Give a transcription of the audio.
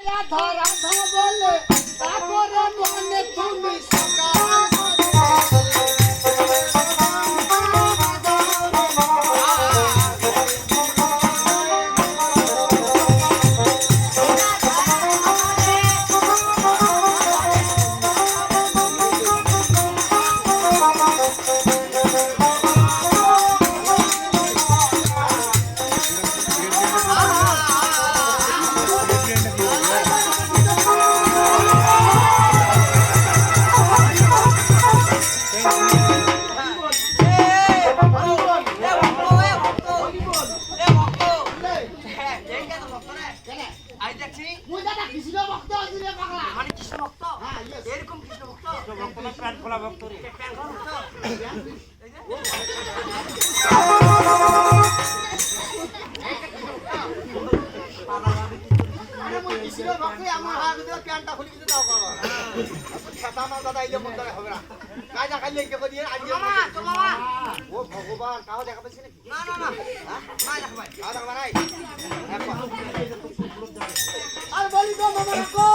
রাধা বলে তারপরে মনে তুমি ভগবান কাউ দেখা পাচ্ছি নাকি? না না না না দেখা ভাই কাউ দেখা নাই আর বলি তো মামা কো